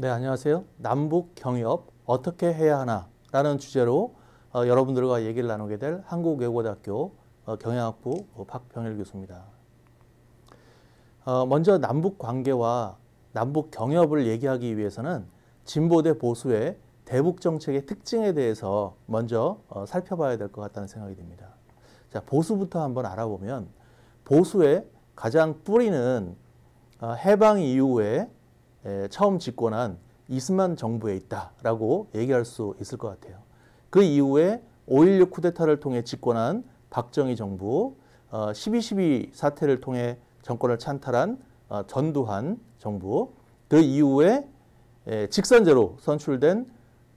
네, 안녕하세요. 남북 경협 어떻게 해야 하나 라는 주제로 여러분들과 얘기를 나누게 될 한국외국어대학교 경영학부 박병일 교수입니다. 먼저 남북 관계와 남북 경협을 얘기하기 위해서는 진보 대 보수의 대북 정책의 특징에 대해서 먼저 살펴봐야 될 것 같다는 생각이 듭니다. 자, 보수부터 한번 알아보면 보수의 가장 뿌리는 해방 이후에 처음 집권한 이승만 정부에 있다라고 얘기할 수 있을 것 같아요. 그 이후에 5.16 쿠데타를 통해 집권한 박정희 정부, 12.12 사태를 통해 정권을 찬탈한 전두환 정부, 그 이후에 직선제로 선출된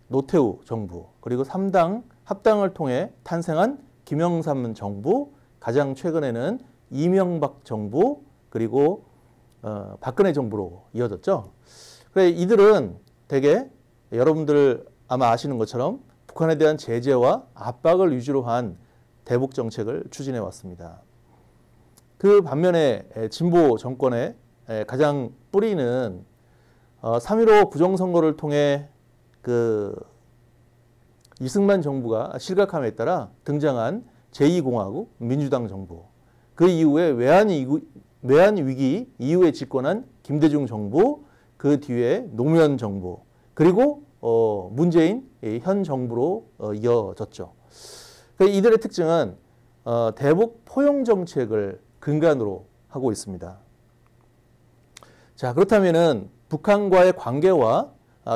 노태우 정부, 그리고 3당 합당을 통해 탄생한 김영삼 정부, 가장 최근에는 이명박 정부, 그리고 박근혜 정부로 이어졌죠. 그래, 이들은 대개 여러분들 아마 아시는 것처럼 북한에 대한 제재와 압박을 위주로 한 대북 정책을 추진해 왔습니다. 그 반면에 진보 정권의 가장 뿌리는 3.15 부정선거를 통해 그 이승만 정부가 실각함에 따라 등장한 제2공화국 민주당 정부, 그 이후에 외환위기 이후에 집권한 김대중 정부, 그 뒤에 노무현 정부, 그리고 문재인 현 정부로 이어졌죠. 이들의 특징은 대북 포용 정책을 근간으로 하고 있습니다. 자, 그렇다면은 북한과의 관계와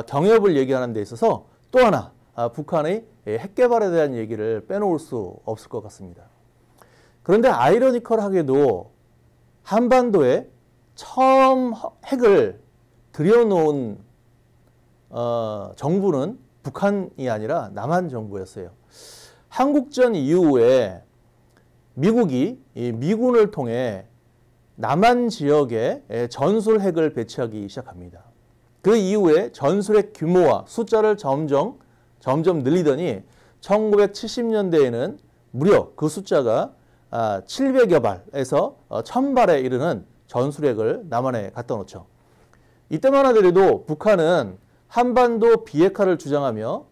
경협을 얘기하는 데 있어서 또 하나 북한의 핵 개발에 대한 얘기를 빼놓을 수 없을 것 같습니다. 그런데 아이러니컬하게도 한반도에 처음 핵을 들여놓은 정부는 북한이 아니라 남한 정부였어요. 한국전 이후에 미국이 미군을 통해 남한 지역에 전술핵을 배치하기 시작합니다. 그 이후에 전술핵 규모와 숫자를 점점 늘리더니 1970년대에는 무려 그 숫자가 700여 발에서 1000발에 이르는 전술핵을 남한에 갖다 놓죠. 이때만 하더라도 북한은 한반도 비핵화를 주장하며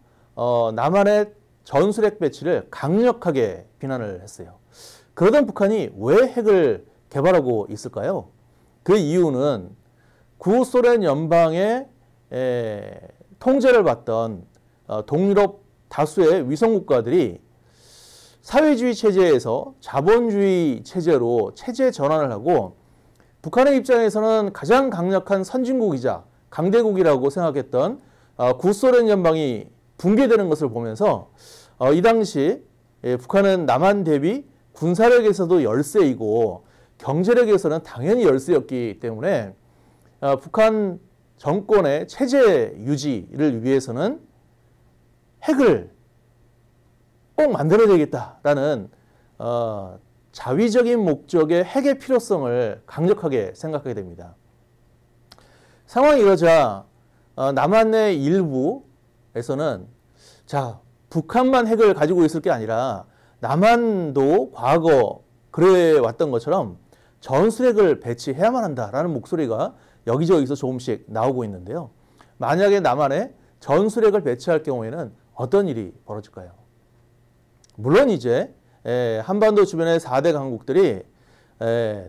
남한의 전술핵 배치를 강력하게 비난을 했어요. 그러던 북한이 왜 핵을 개발하고 있을까요? 그 이유는 구소련 연방의 통제를 받던 동유럽 다수의 위성국가들이 사회주의 체제에서 자본주의 체제로 체제 전환을 하고 북한의 입장에서는 가장 강력한 선진국이자 강대국이라고 생각했던 구소련 연방이 붕괴되는 것을 보면서 이 당시 북한은 남한 대비 군사력에서도 열세이고 경제력에서는 당연히 열세였기 때문에 북한 정권의 체제 유지를 위해서는 핵을 꼭 만들어야 되겠다라는 자위적인 목적의 핵의 필요성을 강력하게 생각하게 됩니다. 상황이 이러자 남한 내 일부에서는 자, 북한만 핵을 가지고 있을 게 아니라 남한도 과거 그래왔던 것처럼 전술핵을 배치해야만 한다라는 목소리가 여기저기서 조금씩 나오고 있는데요. 만약에 남한에 전술핵을 배치할 경우에는 어떤 일이 벌어질까요? 물론 이제 한반도 주변의 4대 강국들이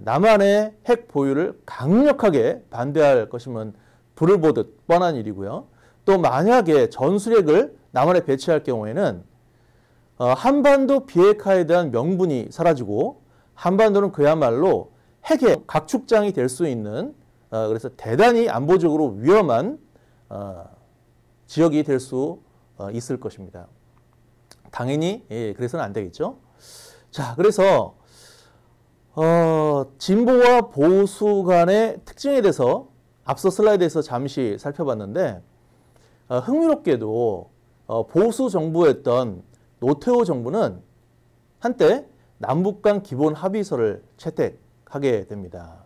남한의 핵 보유를 강력하게 반대할 것이면 불을 보듯 뻔한 일이고요. 또 만약에 전술핵을 남한에 배치할 경우에는 한반도 비핵화에 대한 명분이 사라지고 한반도는 그야말로 핵의 각축장이 될 수 있는 그래서 대단히 안보적으로 위험한 지역이 될 수 있을 것입니다. 당연히 그래서는 안 되겠죠. 자, 그래서 진보와 보수 간의 특징에 대해서 앞서 슬라이드에서 잠시 살펴봤는데 흥미롭게도 보수 정부였던 노태우 정부는 한때 남북 간 기본 합의서를 채택하게 됩니다.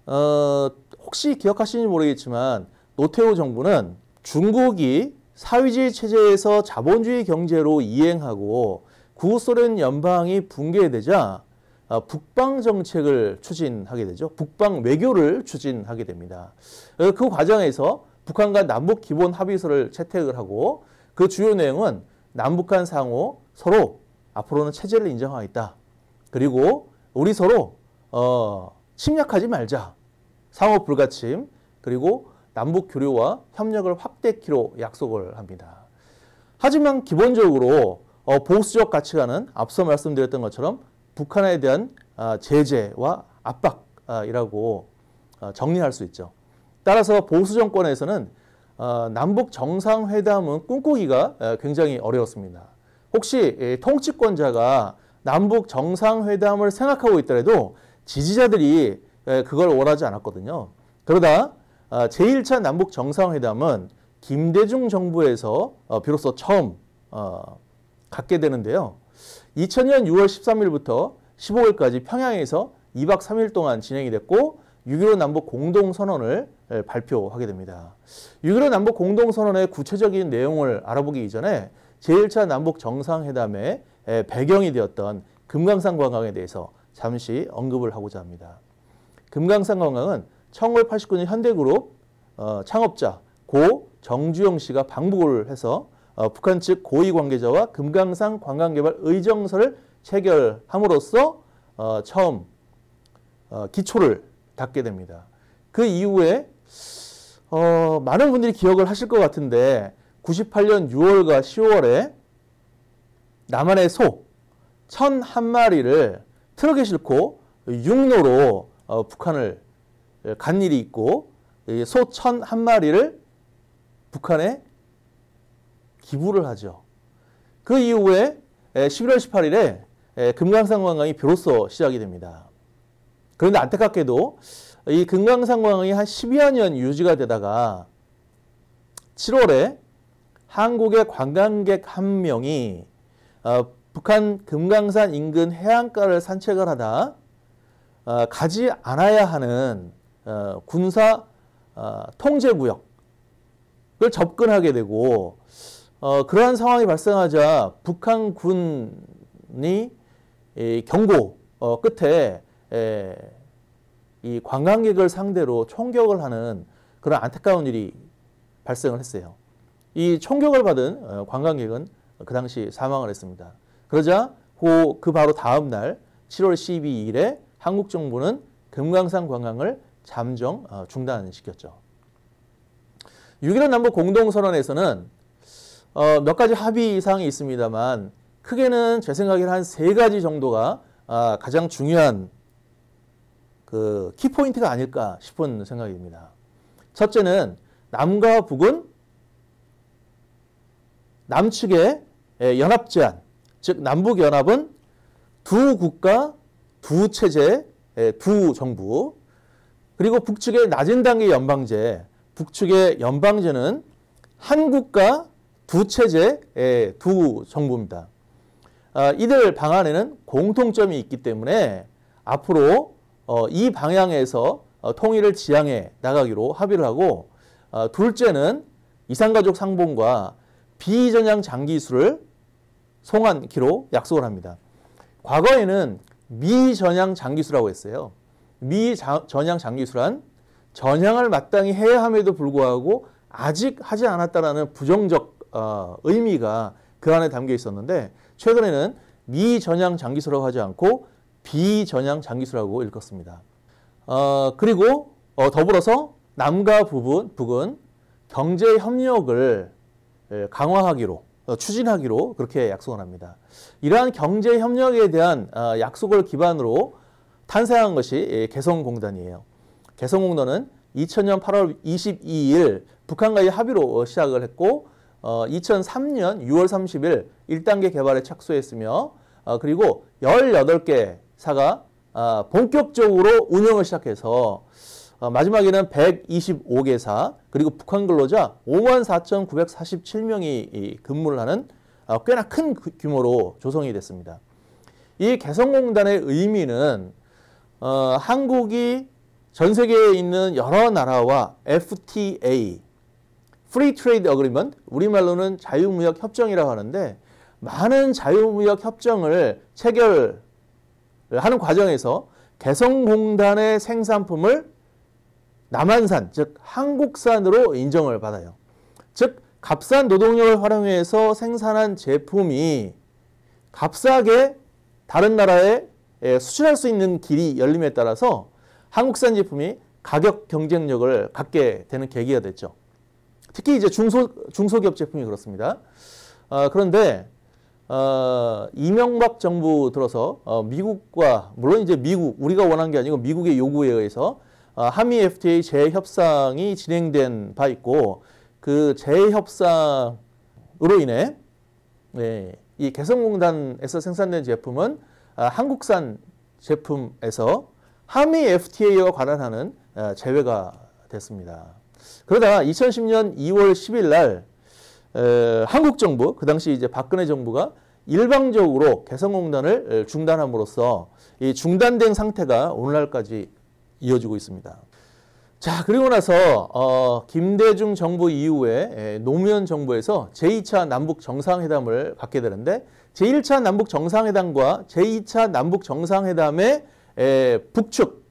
혹시 기억하시는지 모르겠지만 노태우 정부는 중국이 사회주의 체제에서 자본주의 경제로 이행하고 구소련 연방이 붕괴되자 북방 정책을 추진하게 되죠. 북방 외교를 추진하게 됩니다. 그 과정에서 북한과 남북 기본 합의서를 채택을 하고 그 주요 내용은 남북한 상호 서로 앞으로는 체제를 인정하겠다. 그리고 우리 서로 침략하지 말자. 상호 불가침. 그리고 남북 교류와 협력을 확대키로 약속을 합니다. 하지만 기본적으로 보수적 가치관은 앞서 말씀드렸던 것처럼 북한에 대한 제재와 압박이라고 정리할 수 있죠. 따라서 보수 정권에서는 남북 정상회담은 꿈꾸기가 굉장히 어려웠습니다. 혹시 통치권자가 남북 정상회담을 생각하고 있더라도 지지자들이 그걸 원하지 않았거든요. 그러다 제1차 남북 정상회담은 김대중 정부에서 비로소 처음 갖게 되는데요. 2000년 6월 13일부터 15일까지 평양에서 2박 3일 동안 진행이 됐고 6.15 남북 공동선언을 발표하게 됩니다. 6.15 남북 공동선언의 구체적인 내용을 알아보기 이전에 제1차 남북 정상회담의 배경이 되었던 금강산 관광에 대해서 잠시 언급을 하고자 합니다. 금강산 관광은 1989년 현대그룹 창업자 고 정주영 씨가 방북을 해서 북한 측 고위 관계자와 금강산 관광개발 의정서를 체결함으로써 처음 기초를 닦게 됩니다. 그 이후에 많은 분들이 기억을 하실 것 같은데 98년 6월과 10월에 남한의 소 1,001마리를 트럭에 싣고 육로로 북한을 간 일이 있고 소 1,001마리를 북한에 기부를 하죠. 그 이후에 11월 18일에 금강산 관광이 비로소 시작이 됩니다. 그런데 안타깝게도 이 금강산 관광이 한 10여 년 유지가 되다가 7월에 한국의 관광객 한 명이 북한 금강산 인근 해안가를 산책을 하다 가지 않아야 하는 군사 통제구역을 접근하게 되고 그러한 상황이 발생하자 북한군이 경고 끝에 이 관광객을 상대로 총격을 하는 그런 안타까운 일이 발생을 했어요. 이 총격을 받은 관광객은 그 당시 사망을 했습니다. 그러자 그 바로 다음 날 7월 12일에 한국 정부는 금강산 관광을 잠정 중단시켰죠. 6.15 남북 공동선언에서는 몇 가지 합의사항이 있습니다만 크게는 제 생각에는 한 3가지 정도가 가장 중요한 그 키포인트가 아닐까 싶은 생각입니다. 첫째는 남과 북은 남측의 연합제안, 즉 남북연합은 두 국가, 두 체제, 두 정부, 그리고 북측의 낮은 단계 연방제, 북측의 연방제는 한 국가, 두 체제, 두 정부입니다. 이들 방안에는 공통점이 있기 때문에 앞으로 이 방향에서 통일을 지향해 나가기로 합의를 하고 둘째는 이산가족 상봉과 비전향 장기수를 송환키로 약속을 합니다. 과거에는 미전향 장기수라고 했어요. 미전향 장기수란 전향을 마땅히 해야 함에도 불구하고 아직 하지 않았다라는 부정적 의미가 그 안에 담겨 있었는데 최근에는 미전향 장기수라고 하지 않고 비전향 장기수라고 일컫습니다. 그리고 더불어서 남과 북은 경제 협력을 강화하기로 추진하기로 그렇게 약속을 합니다. 이러한 경제 협력에 대한 약속을 기반으로 탄생한 것이 개성공단이에요. 개성공단은 2000년 8월 22일 북한과의 합의로 시작을 했고 2003년 6월 30일 1단계 개발에 착수했으며 그리고 18개사가 본격적으로 운영을 시작해서 마지막에는 125개사 그리고 북한 근로자 54,947명이 근무를 하는 꽤나 큰 규모로 조성이 됐습니다. 이 개성공단의 의미는 한국이 전 세계에 있는 여러 나라와 FTA, Free Trade Agreement, 우리말로는 자유무역 협정이라고 하는데 많은 자유무역 협정을 체결하는 과정에서 개성공단의 생산품을 남한산, 즉 한국산으로 인정을 받아요. 즉 값싼 노동력을 활용해서 생산한 제품이 값싸게 다른 나라에 수출할 수 있는 길이 열림에 따라서 한국산 제품이 가격 경쟁력을 갖게 되는 계기가 됐죠. 특히 이제 중소기업 제품이 그렇습니다. 그런데 이명박 정부 들어서 미국과, 물론 이제 우리가 원한 게 아니고 미국의 요구에 의해서 한미 FTA 재협상이 진행된 바 있고, 그 재협상으로 인해 이 개성공단에서 생산된 제품은 한국산 제품에서 한미 FTA와 관한하는 제외가 됐습니다. 그러다가 2010년 2월 10일 날 한국 정부, 그 당시 이제 박근혜 정부가 일방적으로 개성공단을 중단함으로써 이 중단된 상태가 오늘날까지 이어지고 있습니다. 자, 그리고 나서 김대중 정부 이후에 노무현 정부에서 제2차 남북 정상회담을 갖게 되는데, 제1차 남북 정상회담과 제2차 남북 정상회담의 북측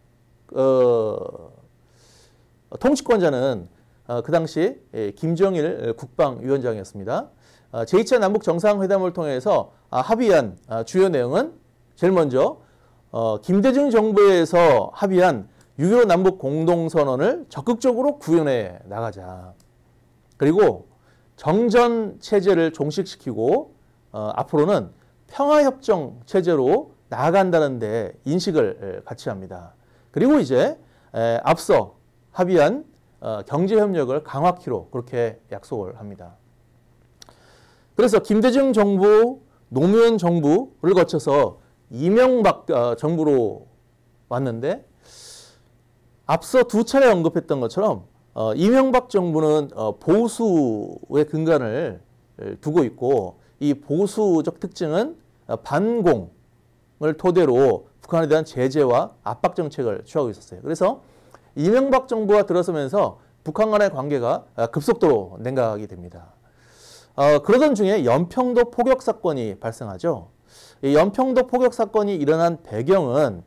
통치권자는 그 당시 김정일 국방위원장이었습니다. 제2차 남북 정상회담을 통해서 합의한 주요 내용은 제일 먼저 김대중 정부에서 합의한 6.25 남북 공동선언을 적극적으로 구현해 나가자. 그리고 정전 체제를 종식시키고 앞으로는 평화협정 체제로 나아간다는 데 인식을 같이 합니다. 그리고 이제 앞서 합의한 경제협력을 강화키로 그렇게 약속을 합니다. 그래서 김대중 정부, 노무현 정부를 거쳐서 이명박 정부로 왔는데, 앞서 두 차례 언급했던 것처럼 이명박 정부는 보수의 근간을 두고 있고, 이 보수적 특징은 반공을 토대로 북한에 대한 제재와 압박 정책을 취하고 있었어요. 그래서 이명박 정부가 들어서면서 북한 간의 관계가 급속도로 냉각이 됩니다. 그러던 중에 연평도 포격 사건이 발생하죠. 이 연평도 포격 사건이 일어난 배경은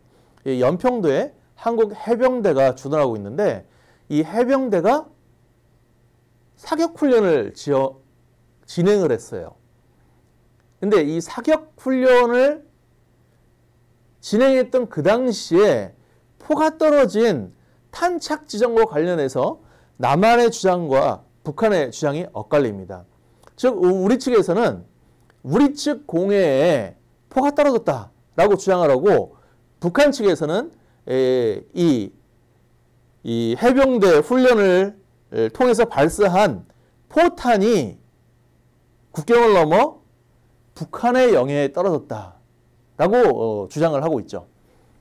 이 연평도에 한국 해병대가 주둔하고 있는데, 이 해병대가 사격훈련을 진행을 했어요. 근데 이 사격훈련을 진행했던 그 당시에 포가 떨어진 탄착 지점과 관련해서 남한의 주장과 북한의 주장이 엇갈립니다. 즉 우리 측에서는 우리 측 공해에 포가 떨어졌다라고 주장을 하고, 북한 측에서는 이 해병대 훈련을 통해서 발사한 포탄이 국경을 넘어 북한의 영해에 떨어졌다라고 주장을 하고 있죠.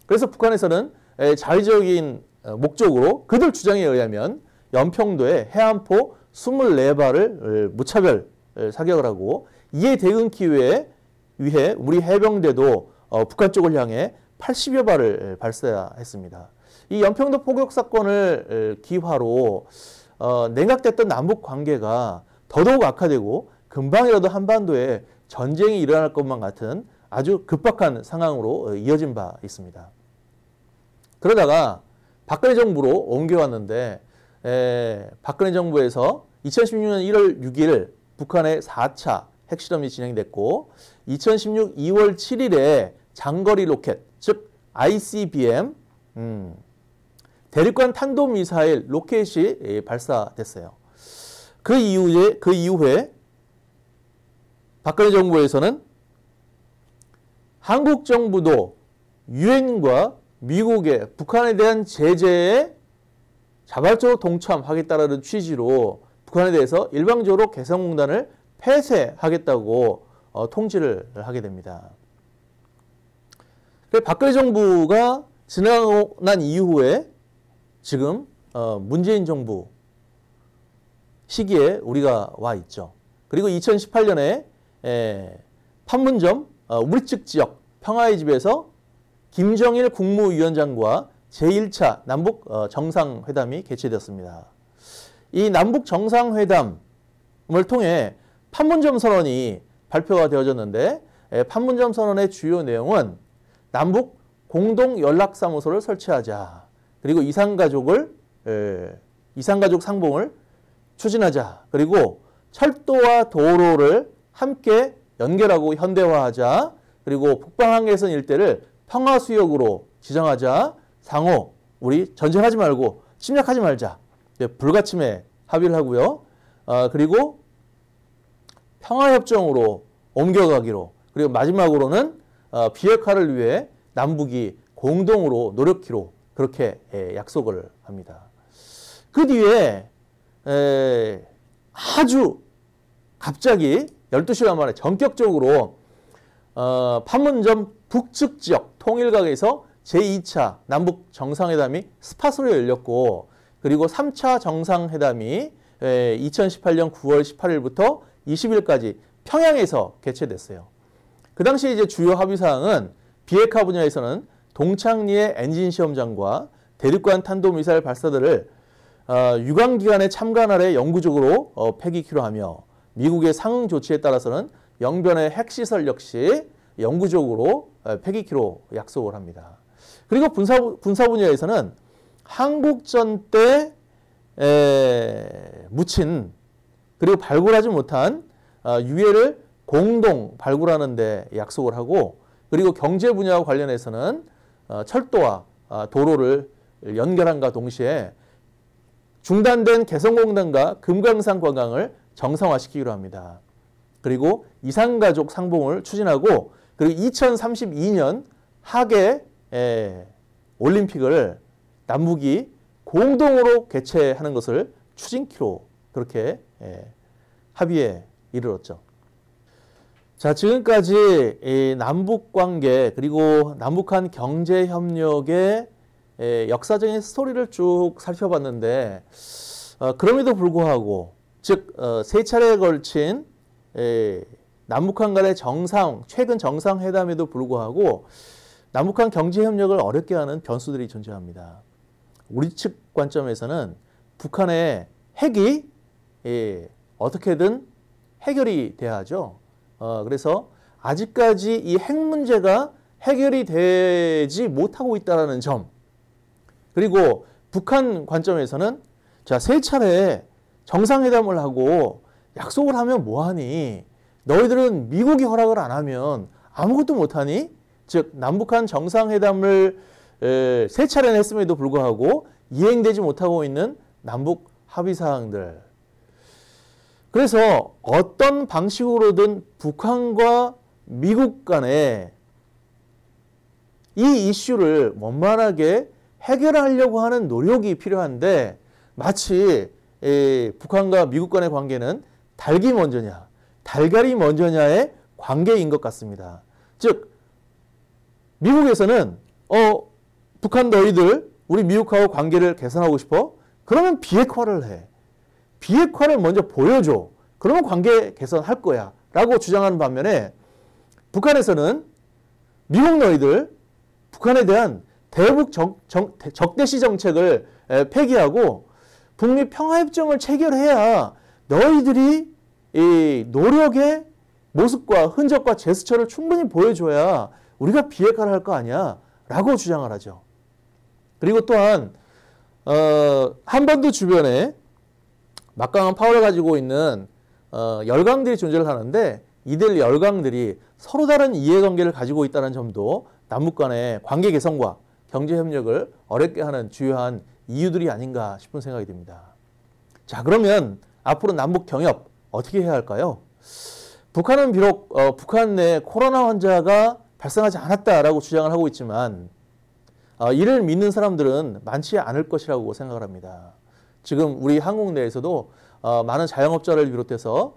그래서 북한에서는 자의적인 목적으로 그들 주장에 의하면 연평도에 해안포 24발을 무차별 사격을 하고, 이에 대응하기 위해 우리 해병대도 북한 쪽을 향해 80여 발을 발사했습니다. 이 연평도 포격 사건을 기화로 냉각됐던 남북 관계가 더더욱 악화되고 금방이라도 한반도에 전쟁이 일어날 것만 같은 아주 급박한 상황으로 이어진 바 있습니다. 그러다가 박근혜 정부로 옮겨왔는데, 박근혜 정부에서 2016년 1월 6일 북한의 4차 핵실험이 진행됐고, 2016 2월 7일에 장거리 로켓, 즉 ICBM 대륙간 탄도미사일 로켓이 발사됐어요. 그 이후에 박근혜 정부에서는 한국 정부도 유엔과 미국의 북한에 대한 제재에 자발적으로 동참하겠다는 취지로 북한에 대해서 일방적으로 개성공단을 폐쇄하겠다고 통지를 하게 됩니다. 박근혜 정부가 지나고 이후에 지금 문재인 정부 시기에 우리가 와 있죠. 그리고 2018년에 판문점 우리 측 지역 평화의 집에서 김정일 국무위원장과 제1차 남북 정상회담이 개최되었습니다. 이 남북 정상회담을 통해 판문점 선언이 발표가 되어졌는데, 판문점 선언의 주요 내용은 남북 공동 연락사무소를 설치하자, 그리고 이산가족을 이산가족 상봉을 추진하자. 그리고 철도와 도로를 함께 연결하고 현대화하자. 그리고 북방한계선 일대를 평화수역으로 지정하자. 상호 우리 전쟁하지 말고 침략하지 말자. 불가침에 합의를 하고요. 그리고 평화협정으로 옮겨가기로. 그리고 마지막으로는 비핵화를 위해 남북이 공동으로 노력키로 그렇게 약속을 합니다. 그 뒤에 아주 갑자기 12시간 만에 전격적으로 판문점 북측 지역 통일각에서 제2차 남북 정상회담이 스팟으로 열렸고 그리고 3차 정상회담이 2018년 9월 18일부터 20일까지 평양에서 개최됐어요. 그 당시 이제 주요 합의사항은 비핵화 분야에서는 동창리의 엔진 시험장과 대륙간 탄도미사일 발사들을 유관기관의 참관 아래 영구적으로 폐기키로 하며 미국의 상응 조치에 따라서는 영변의 핵시설 역시 영구적으로 폐기키로 약속을 합니다. 그리고 군사 분야에서는 한국전 때 묻힌 그리고 발굴하지 못한 유해를 공동 발굴하는 데 약속을 하고 그리고 경제 분야와 관련해서는 철도와 도로를 연결함과 동시에 중단된 개성공단과 금강산 관광을 정상화시키기로 합니다. 그리고 이산가족 상봉을 추진하고 그리고 2032년 하계 올림픽을 남북이 공동으로 개최하는 것을 추진키로 그렇게 합의에 이르렀죠. 자, 지금까지 이 남북관계 그리고 남북한 경제협력의 역사적인 스토리를 쭉 살펴봤는데 그럼에도 불구하고 즉 세 차례에 걸친 남북한 간의 최근 정상회담에도 불구하고 남북한 경제협력을 어렵게 하는 변수들이 존재합니다. 우리 측 관점에서는 북한의 핵이 어떻게든 해결이 돼야 하죠. 그래서 아직까지 이 핵 문제가 해결이 되지 못하고 있다는 점. 그리고 북한 관점에서는 자, 세 차례 정상회담을 하고 약속을 하면 뭐하니? 너희들은 미국이 허락을 안 하면 아무것도 못하니? 즉 남북한 정상회담을 세 차례나 했음에도 불구하고 이행되지 못하고 있는 남북 합의사항들. 그래서 어떤 방식으로든 북한과 미국 간에 이 이슈를 원만하게 해결하려고 하는 노력이 필요한데 마치 북한과 미국 간의 관계는 닭이 먼저냐, 달걀이 먼저냐의 관계인 것 같습니다. 즉 미국에서는 북한 너희들 우리 미국하고 관계를 개선하고 싶어? 그러면 비핵화를 해. 비핵화를 먼저 보여줘. 그러면 관계 개선할 거야. 라고 주장하는 반면에 북한에서는 미국 너희들 북한에 대한 대북 적대시 정책을 폐기하고 북미 평화협정을 체결해야 너희들이 이 노력의 모습과 흔적과 제스처를 충분히 보여줘야 우리가 비핵화를 할 거 아니야. 라고 주장을 하죠. 그리고 또한 한반도 주변에 막강한 파워를 가지고 있는 열강들이 존재를 하는데 이들 열강들이 서로 다른 이해관계를 가지고 있다는 점도 남북 간의 관계 개선과 경제협력을 어렵게 하는 주요한 이유들이 아닌가 싶은 생각이 듭니다. 자, 그러면 앞으로 남북 경협 어떻게 해야 할까요? 북한은 비록 북한 내 코로나 환자가 발생하지 않았다라고 주장을 하고 있지만 이를 믿는 사람들은 많지 않을 것이라고 생각을 합니다. 지금 우리 한국 내에서도 많은 자영업자를 비롯해서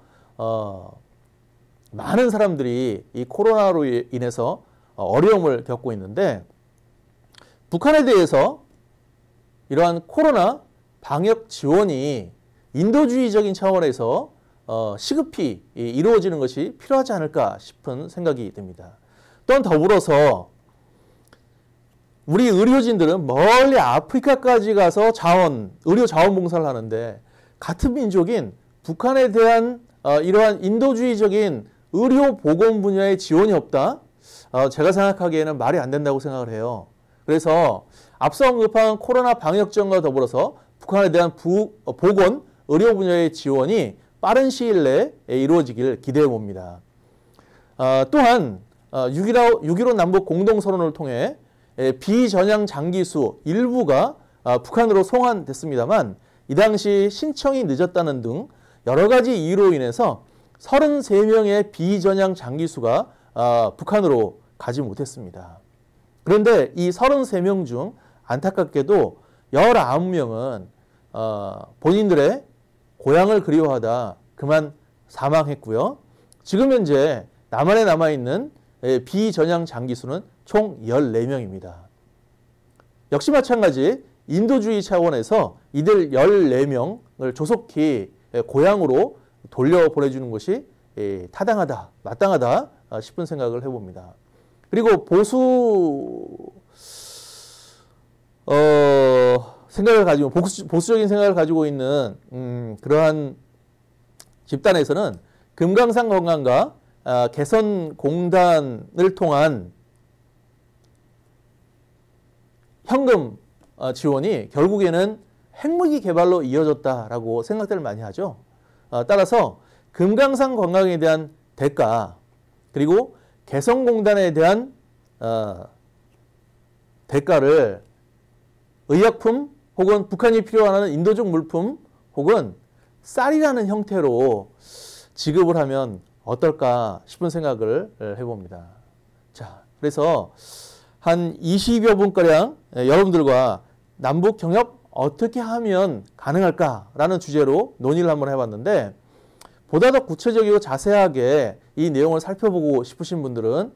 많은 사람들이 이 코로나로 인해서 어려움을 겪고 있는데 북한에 대해서 이러한 코로나 방역 지원이 인도주의적인 차원에서 시급히 이루어지는 것이 필요하지 않을까 싶은 생각이 듭니다. 또한 더불어서 우리 의료진들은 멀리 아프리카까지 가서 의료 자원봉사를 하는데 같은 민족인 북한에 대한 이러한 인도주의적인 의료 보건 분야의 지원이 없다? 제가 생각하기에는 말이 안 된다고 생각을 해요. 그래서 앞서 언급한 코로나 방역 지원과 더불어서 북한에 대한 보건, 의료 분야의 지원이 빠른 시일 내에 이루어지기를 기대해 봅니다. 또한 6.15 남북 공동선언을 통해 비전향 장기수 일부가 북한으로 송환됐습니다만 이 당시 신청이 늦었다는 등 여러 가지 이유로 인해서 33명의 비전향 장기수가 북한으로 가지 못했습니다. 그런데 이 33명 중 안타깝게도 19명은 본인들의 고향을 그리워하다 그만 사망했고요. 지금 현재 남한에 남아있는 비전향 장기수는 총 14명입니다. 역시 마찬가지 인도주의 차원에서 이들 14명을 조속히 고향으로 돌려보내주는 것이 타당하다, 마땅하다 싶은 생각을 해봅니다. 그리고 생각을 가지고 보수적인 생각을 가지고 있는 그러한 집단에서는 금강산 관광과 개선공단을 통한 현금 지원이 결국에는 핵무기 개발로 이어졌다라고 생각들을 많이 하죠. 따라서 금강산 관광에 대한 대가 그리고 개성공단에 대한 대가를 의약품 혹은 북한이 필요하는 인도적 물품 혹은 쌀이라는 형태로 지급을 하면 어떨까 싶은 생각을 해봅니다. 자, 그래서 한 20여 분가량 여러분들과 남북 경협 어떻게 하면 가능할까라는 주제로 논의를 한번 해봤는데 보다 더 구체적이고 자세하게 이 내용을 살펴보고 싶으신 분들은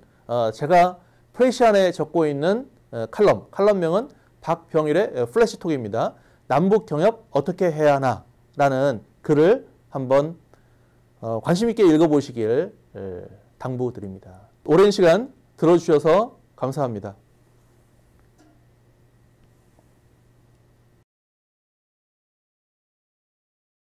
제가 프레시안에 적고 있는 칼럼명은 박병일의 플래시톡입니다. 남북 경협 어떻게 해야 하나 라는 글을 한번 관심 있게 읽어보시길 당부드립니다. 오랜 시간 들어주셔서 감사합니다.